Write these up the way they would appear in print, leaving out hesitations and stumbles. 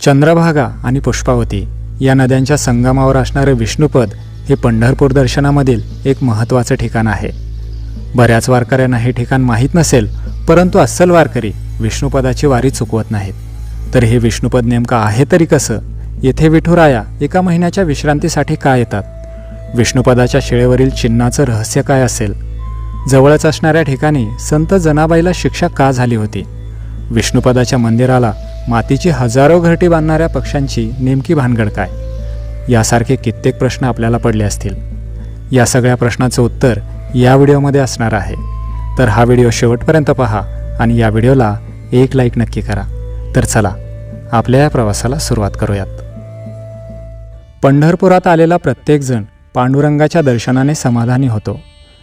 चंद्रभागा आणि पुष्पावती या नद्यांच्या संगमावर असणारे विष्णुपद हे पंढरपूर दर्शनामधील एक महत्त्वाचे ठिकाण आहे. बऱ्याच वारकऱ्यांना हे ठिकाण माहीत नसेल, परंतु अस्सल वारकरी विष्णुपदाची वारी चुकवत नाहीत. तर हे विष्णुपद नेमकं आहे तरी कसं? येथे विठुराया एका महिन्याच्या विश्रांतीसाठी का येतात? विष्णुपदाच्या शिळेवरील चिन्हाचं रहस्य काय असेल? जवळच असणाऱ्या ठिकाणी संत जनाबाईला शिक्षा का झाली होती? विष्णुपदाच्या मंदिराला मातीची हजारो घरटी बांधणाऱ्या पक्ष्यांची नेमकी भानगड काय? यासारखे कित्येक प्रश्न आपल्याला पडले असतील. या सगळ्या प्रश्नाचं उत्तर या व्हिडिओमध्ये असणार आहे. तर हा व्हिडिओ शेवटपर्यंत पहा आणि या व्हिडिओला एक लाईक नक्की करा. तर चला आपल्या या प्रवासाला सुरुवात करूयात. पंढरपुरात आलेला प्रत्येकजण पांडुरंगाच्या दर्शनाने समाधानी होतो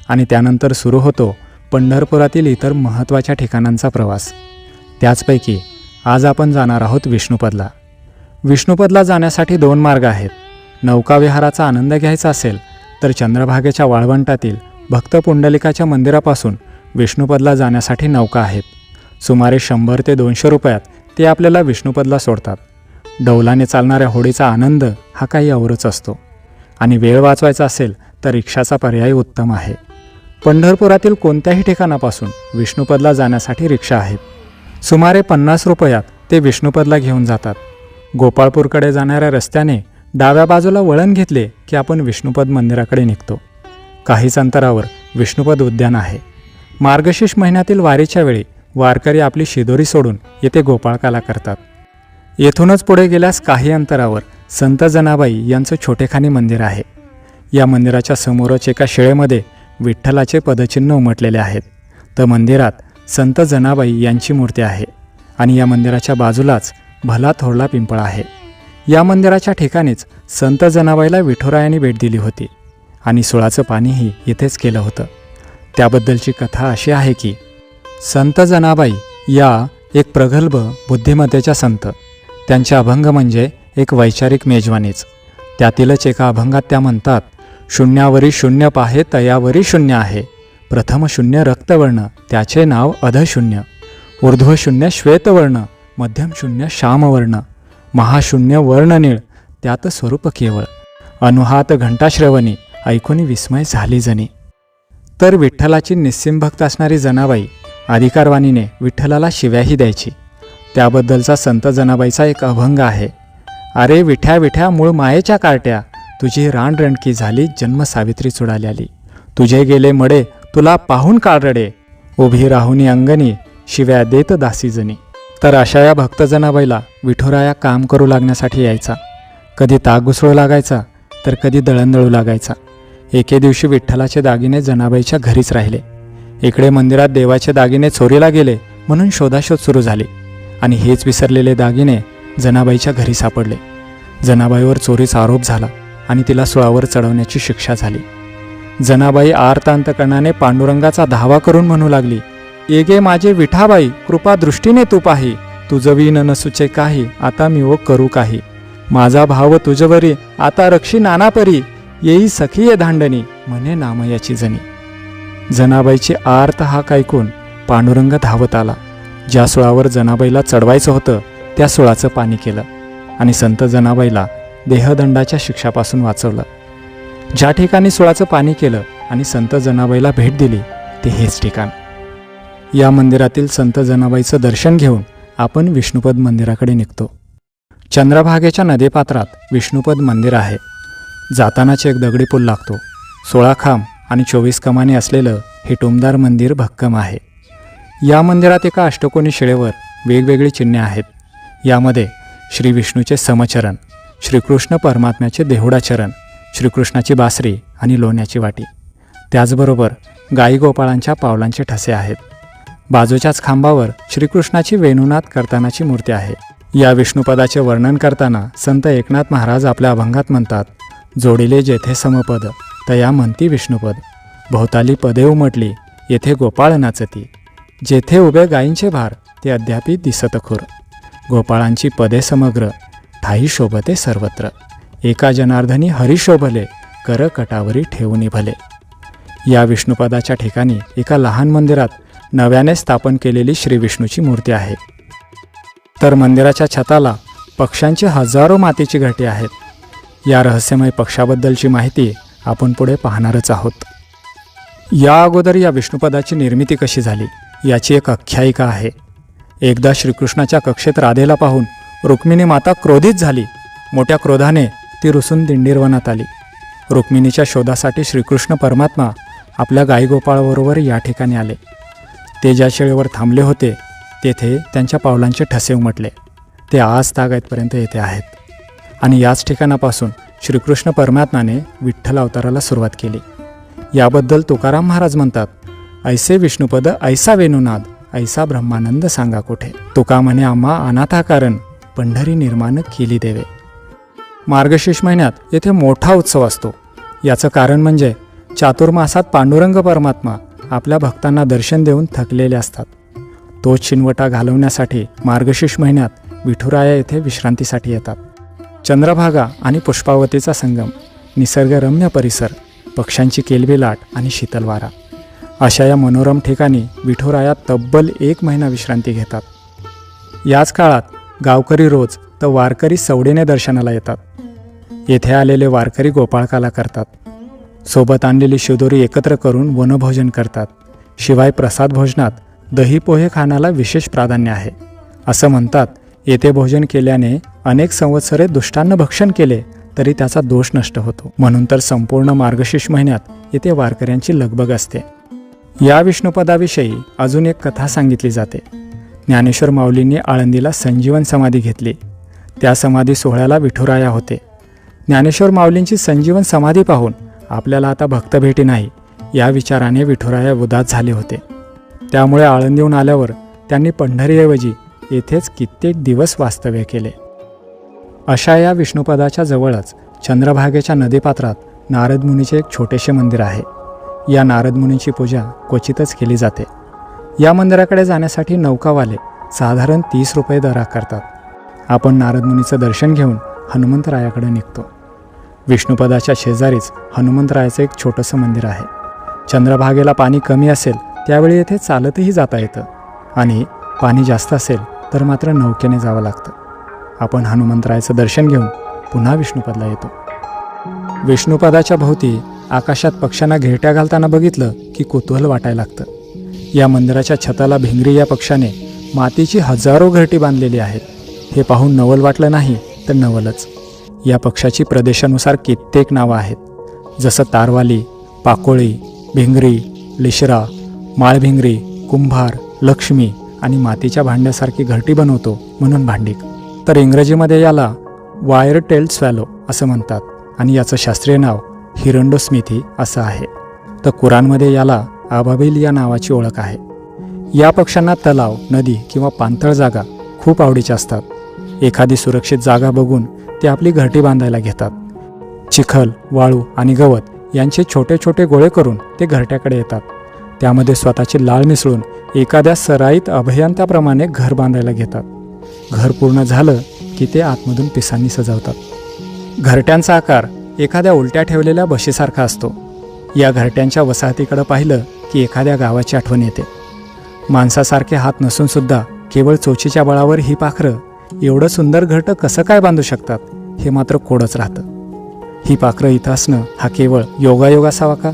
आणि त्यानंतर सुरू होतो पंढरपुरातील इतर महत्त्वाच्या ठिकाणांचा प्रवास. त्याचपैकी आज आपण जाणार आहोत विष्णुपदला. विष्णुपदला जाण्यासाठी 2 मार्ग आहेत. नौकाविहाराचा आनंद घ्यायचा असेल तर चंद्रभागेच्या वाळवंटातील भक्त पुंडलिकाच्या मंदिरापासून विष्णुपदला जाण्यासाठी नौका आहेत. सुमारे 100 ते 200 रुपयात ते आपल्याला विष्णुपदला सोडतात. डौलाने चालणाऱ्या होडीचा आनंद हा काही औरच असतो. आणि वेळ वाचवायचा असेल तर रिक्षाचा पर्याय उत्तम आहे. पंढरपुरातील कोणत्याही ठिकाणापासून विष्णुपदला जाण्यासाठी रिक्षा आहेत. सुमारे 50 रुपयात ते विष्णुपदला घेऊन जातात. गोपाळपूरकडे जाणाऱ्या रस्त्याने डाव्या बाजूला वळण घेतले की आपण विष्णुपद मंदिराकडे निघतो. काहीच अंतरावर विष्णुपद उद्यान आहे. मार्गशीर्ष महिन्यातील वारीच्या वेळी वारकरी आपली शिदोरी सोडून येथे गोपाळकाला करतात. येथूनच पुढे गेल्यास काही अंतरावर संत जनाबाई यांचं छोटेखानी मंदिर आहे. या मंदिराच्या समोरच एका शिळेमध्ये विठ्ठलाचे पदचिन्ह उमटलेले आहेत. तर मंदिरात संत जनाबाई यांची मूर्ती आहे आणि या मंदिराच्या बाजूलाच भला थोरला पिंपळ आहे. या मंदिराच्या ठिकाणीच संत जनाबाईला विठुरायांनी भेट दिली होती आणि सुळाचं पाणीही येथेच केलं होतं. त्याबद्दलची कथा अशी आहे की संत जनाबाई या एक प्रगल्भ बुद्धिमत्तेच्या संत. त्यांचे अभंग म्हणजे एक वैचारिक मेजवानीच. त्यातीलच एका अभंगात त्या म्हणतात, शून्यावरी शून्य पाहे तयावरी शून्य आहे. प्रथम शून्य रक्तवर्ण त्याचे नाव अधशून्य. ऊर्ध्व शून्य श्वेतवर्ण मध्यम शून्य श्यामवर्ण. महाशून्य वर्णनीळ त्यात स्वरूप केवळ. अनुहात घंटाश्रवणी ऐकून विस्मय झाली जणी. तर विठ्ठलाची निस्सीम भक्त असणारी जनाबाई अधिकारवाणीने विठ्ठलाला शिव्याही द्यायची. त्याबद्दलचा संत जनाबाईचा एक अभंग आहे. अरे विठ्या विठ्या मूळ मायेच्या कार्ट्या, तुझी रानरणकी झाली जन्म सावित्री चुडाल्याली. तुझे गेले मडे तुला पाहून काळ रडे, उभी राहुनी अंगणी शिव्या देत दासी जणी. तर अशा या भक्त जनाबाईला विठुराया काम करू लागण्यासाठी यायचा. कधी ताक घुसळू लागायचा तर कधी दळणदळू लागायचा. एके दिवशी विठ्ठलाचे दागिने जनाबाईच्या घरीच राहिले. इकडे मंदिरात देवाचे दागिने चोरीला गेले म्हणून शोधाशोध सुरू झाली आणि हेच विसरलेले दागिने जनाबाईच्या घरी सापडले. जनाबाईवर चोरीचा आरोप झाला आणि तिला सुळावर चढवण्याची शिक्षा झाली. जनाबाई आर्तांतकरणाने पांडुरंगाचा धावा करून म्हणू लागली, एगे माझे विठाबाई कृपा दृष्टीने तू पाही. तुझवी न सुचे काही आता मी ओ करू काही. माझा भाव तुझवरी आता रक्षी नानापरी. येई सखीये धांडणी म्हणे नामयाची जणी. जनाबाईची आर्त हाक ऐकून पांडुरंग धावत आला. ज्या सुळावर जनाबाईला चढवायचं होतं त्या सुळाचं पाणी केलं आणि संत जनाबाईला देहदंडाच्या शिक्षापासून वाचवलं. ज्या ठिकाणी सुळाचं पाणी केलं आणि संत जनाबाईला भेट दिली ते हेच ठिकाण. या मंदिरातील संत जनाबाईचं दर्शन घेऊन आपण विष्णुपद मंदिराकडे निघतो. चंद्रभागेच्या नदीपात्रात विष्णुपद मंदिर आहे. जातानाच एक दगडी पूल लागतो. 16 खांब आणि 24 कमानी असलेलं हे टुमदार मंदिर भक्कम आहे. या मंदिरात एका अष्टकोनी शिळेवर वेगवेगळी चिन्हे आहेत. यामध्ये श्री विष्णूचे समचरण, श्रीकृष्ण परमात्म्याचे देहुडाचरण, श्रीकृष्णाची बासरी आणि लोण्याची वाटी. त्याचबरोबर गाई गोपाळांच्या पावलांचे ठसे आहेत. बाजूच्याच खांबावर श्रीकृष्णाची वेणुनाद करतानाची मूर्ती आहे. या विष्णुपदाचे वर्णन करताना संत एकनाथ महाराज आपल्या अभंगात म्हणतात, जोडिले जेथे समपद तया म्हणती विष्णुपद. भोवताली पदे उमटली येथे गोपाळ नाचती. जेथे उभे गायींचे भार ते अद्यापि दिसत खुर. गोपाळांची पदे समग्र ठाई शोभते सर्वत्र. एका जनार्दनी हरी शोभले कर कटावरी ठेवूनी भले. या विष्णुपदाच्या ठिकाणी एका लहान मंदिरात नव्याने स्थापन केलेली श्री विष्णूची मूर्ती आहे. तर मंदिराच्या छताला पक्ष्यांची हजारो मातीची घरटी आहेत. या रहस्यमय पक्षाबद्दलची माहिती आपण पुढे पाहणारच आहोत. या अगोदर या विष्णुपदाची निर्मिती कशी झाली याची एक आख्यायिका आहे. एकदा श्रीकृष्णाच्या कक्षेत राधेला पाहून रुक्मिणी माता क्रोधित झाली. मोठ्या क्रोधाने ती रुसून दिंडीरवनात आली. रुक्मिणीच्या शोधासाठी श्रीकृष्ण परमात्मा आपल्या गाईगोपाळाबरोबर या ठिकाणी आले. ते ज्या शेळीवर थांबले होते तेथे त्यांच्या पावलांचे ठसे उमटले. ते आज तागायतपर्यंत येथे आहेत. आणि याच ठिकाणापासून श्रीकृष्ण परमात्माने विठ्ठल अवताराला सुरुवात केली. याबद्दल तुकाराम महाराज म्हणतात, ऐसे विष्णुपद ऐसा वेणुनाद, ऐसा ब्रह्मानंद सांगा कोठे. तुका म्हणे आम्हा अनाथाकारण, पंढरी निर्माण केली देवे. मार्गशीर्ष महिन्यात येथे मोठा उत्सव असतो. याचं कारण म्हणजे चातुर्मासात पांडुरंग परमात्मा आपल्या भक्तांना दर्शन देऊन थकलेले असतात. तोच शिनवटा घालवण्यासाठी मार्गशीर्ष महिन्यात विठुराया येथे विश्रांतीसाठी येतात. चंद्रभागा आणि पुष्पावतीचा संगम, निसर्गरम्य परिसर, पक्ष्यांची केलबिलाट आणि शीतल वारा, अशा या मनोरम ठिकाणी विठुराया तब्बल 1 महिना विश्रांती घेतात. याच काळात गावकरी रोज तर वारकरी सवडीने दर्शनाला येतात. येथे आलेले वारकरी गोपाळकाला करतात. सोबत आणलेली शिदोरी एकत्र करून वनभोजन करतात. शिवाय प्रसाद भोजनात दही पोहे खाण्याला विशेष प्राधान्य आहे. असं म्हणतात, येथे भोजन केल्याने अनेक संवत्सरे दुष्टांना भक्षण केले तरी त्याचा दोष नष्ट होतो. म्हणून तर संपूर्ण मार्गशीर्ष महिन्यात येथे वारकऱ्यांची लगबग असते. या विष्णुपदाविषयी अजून एक कथा सांगितली जाते. ज्ञानेश्वर माऊलींनी आळंदीला संजीवन समाधी घेतली. त्या समाधी सोहळ्याला विठुराया होते. ज्ञानेश्वर माऊलींची संजीवन समाधी पाहून आपल्याला आता भक्त भेटी नाही या विचाराने विठुराया उदास झाले होते. त्यामुळे आळंदीहून आल्यावर त्यांनी पंढरीऐवजी येथेच कित्येक दिवस वास्तव्य केले. अशा या विष्णुपदाच्या जवळच चंद्रभागेच्या नदीपात्रात नारद मुनीचे एक छोटेसे मंदिर आहे. या नारद मुनीची पूजा क्वचितच केली जाते. या मंदिराकडे जाण्यासाठी नौकावाले साधारण 30 रुपये दर आकारतात. आपण नारद मुनीचं दर्शन घेऊन हनुमंतरायाकडे निघतो. विष्णुपदाच्या शेजारीच हनुमंतरायाचं एक छोटंसं मंदिर आहे. चंद्रभागेला पाणी कमी असेल त्यावेळी येथे चालतही जाता येतं आणि पाणी जास्त असेल तर मात्र नौकेने जावं लागतं. आपण हनुमंतरायाचं दर्शन घेऊन पुन्हा विष्णुपदला येतो. विष्णुपदाच्या भोवती आकाशात पक्ष्यांना घेरट्या घालताना बघितलं की कुतूहल वाटायला लागतं. या मंदिराच्या छताला भिंगरी या पक्षाने मातीची हजारो घरटी बांधलेली आहेत. हे पाहून नवल वाटलं नाही तर नवलच. या पक्षाची प्रदेशानुसार कित्येक नावं आहेत. जसं तारवाली, पाकोळी, भिंगरी, लिशरा, माळभिंगरी, कुंभार, लक्ष्मी आणि मातीच्या भांड्यासारखी घरटी बनवतो म्हणून भांडीक. तर इंग्रजीमध्ये याला वायर टेल्ड स्वॅलो असं म्हणतात आणि याचं शास्त्रीय नाव हिरंडोस्मिथी असं आहे. तर कुराणमध्ये याला आबाबिल या नावाची ओळख आहे. या पक्ष्यांना तलाव, नदी किंवा पाणथळ जागा खूप आवडीच्या असतात. एखादी सुरक्षित जागा बघून ते आपली घरटी बांधायला घेतात. चिखल, वाळू आणि गवत यांचे छोटे छोटे गोळे करून ते घरट्याकडे येतात. त्यामध्ये स्वतःची लाळ मिसळून एखाद्या सराईत अभियंत्याप्रमाणे घर बांधायला घेतात. घर पूर्ण झालं की ते आतमधून पिसांनी सजवतात. घरट्यांचा आकार एखाद्या उलट्या ठेवलेल्या बशीसारखा असतो. या घरट्यांच्या वसाहतीकडे पाहिलं की एखाद्या गावाची आठवण येते. माणसासारखे हात नसून सुद्धा केवळ चोचीच्या बळावर ही पाखरं एवढं सुंदर घरटं कसं काय बांधू शकतात हे मात्र कोडच राहतं. ही पाखरं इथं असणं हा केवळ योगायोग असावा का,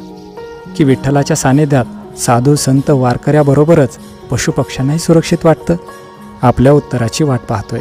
की विठ्ठलाच्या सानिध्यात साधू संत वारकऱ्याबरोबरच पशुपक्ष्यांनाही सुरक्षित वाटतं? आपल्या उत्तराची वाट पाहतोय.